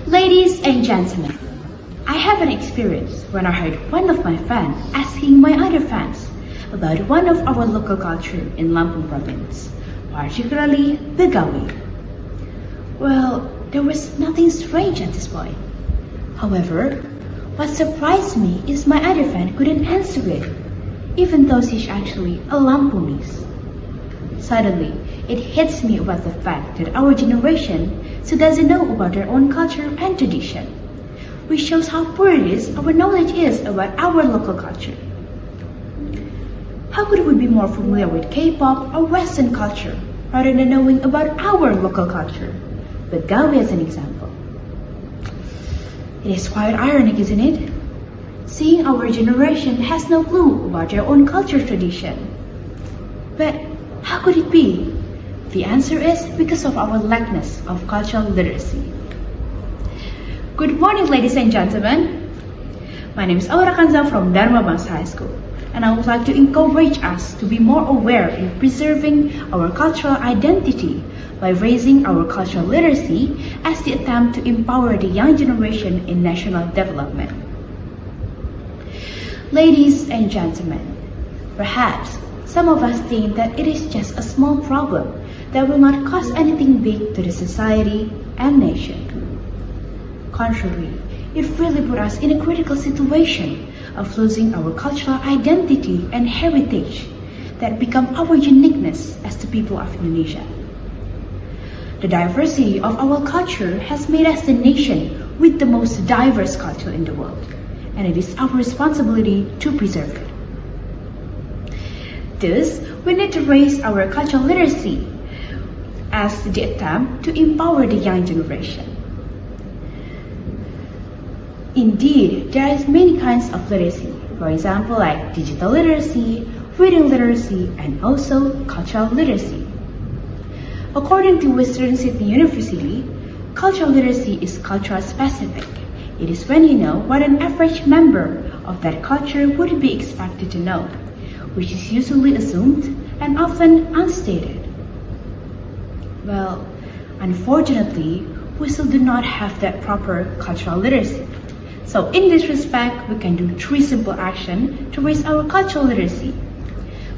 Ladies and gentlemen, I have an experience when I heard one of my fans asking my other fans about one of our local culture in Lampung province, particularly the gawi. Well, there was nothing strange at this point. However, what surprised me is my other fan couldn't answer it, even though she's actually a Lampungese. Suddenly, it hits me about the fact that our generation still doesn't know about their own culture and tradition, which shows how poor it is our knowledge is about our local culture. How could we be more familiar with K-pop or Western culture rather than knowing about our local culture? But gawi as an example. It is quite ironic, isn't it? Seeing our generation has no clue about their own culture tradition. But how could it be? The answer is because of our lackness of cultural literacy. Good morning, ladies and gentlemen. My name is Aura Kanza from Dharma Bangsa High School, and I would like to encourage us to be more aware in preserving our cultural identity by raising our cultural literacy as the attempt to empower the young generation in national development. Ladies and gentlemen, perhaps some of us think that it is just a small problem that will not cause anything big to the society and nation. Contrary, it really put us in a critical situation of losing our cultural identity and heritage that become our uniqueness as the people of Indonesia. The diversity of our culture has made us the nation with the most diverse culture in the world, and it is our responsibility to preserve it. Thus, we need to raise our cultural literacy as the attempt to empower the young generation. Indeed, there are many kinds of literacy, for example, like digital literacy, reading literacy, and also cultural literacy. According to Western Sydney University, cultural literacy is cultural specific. It is when you know what an average member of that culture would be expected to know, which is usually assumed and often unstated. Well, unfortunately, we still do not have that proper cultural literacy. So in this respect, we can do 3 simple actions to raise our cultural literacy,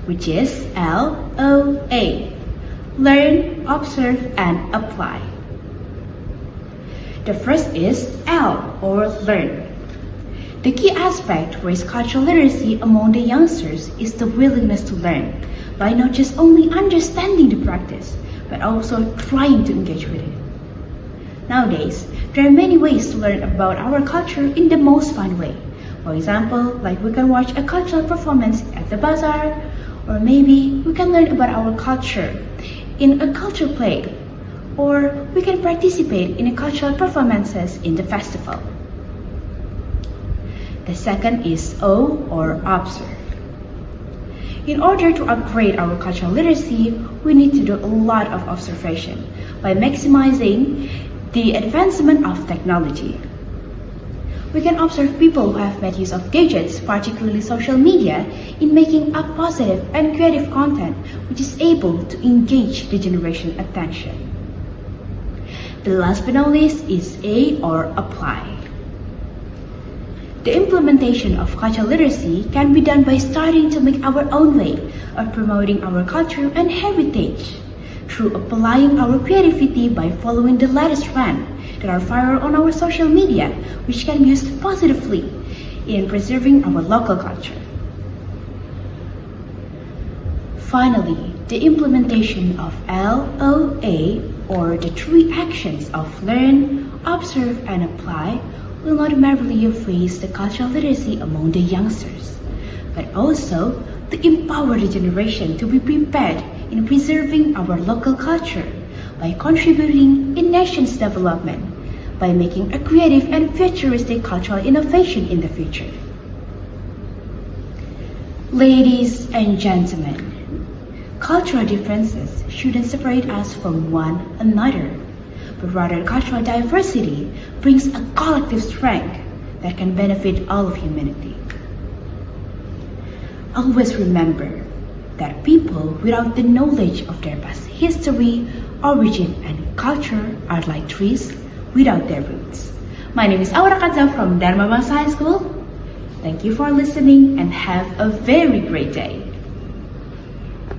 which is LOA. Learn, observe, and apply. The first is L, or learn. The key aspect to raise cultural literacy among the youngsters is the willingness to learn, by not just only understanding the practice, but also trying to engage with it. Nowadays, there are many ways to learn about our culture in the most fun way. For example, like we can watch a cultural performance at the bazaar, or maybe we can learn about our culture in a culture play, or we can participate in cultural performances in the festival. The second is O, or observe. In order to upgrade our cultural literacy, we need to do a lot of observation by maximizing the advancement of technology. We can observe people who have made use of gadgets, particularly social media, in making a positive and creative content which is able to engage the generation attention. The last but not least is A, or apply. The implementation of cultural literacy can be done by starting to make our own way of promoting our culture and heritage through applying our creativity by following the latest trends that are viral on our social media, which can be used positively in preserving our local culture. Finally, the implementation of LOA, or the 3 actions of learn, observe, and apply, will not merely raise the cultural literacy among the youngsters, but also to empower the generation to be prepared in preserving our local culture by contributing in nation's development, by making a creative and futuristic cultural innovation in the future. Ladies and gentlemen, cultural differences shouldn't separate us from one another, but rather cultural diversity brings a collective strength that can benefit all of humanity. Always remember that people without the knowledge of their past history, origin, and culture are like trees without their roots. My name is Aura Kanza from Dharma Bangsa High School. Thank you for listening and have a very great day.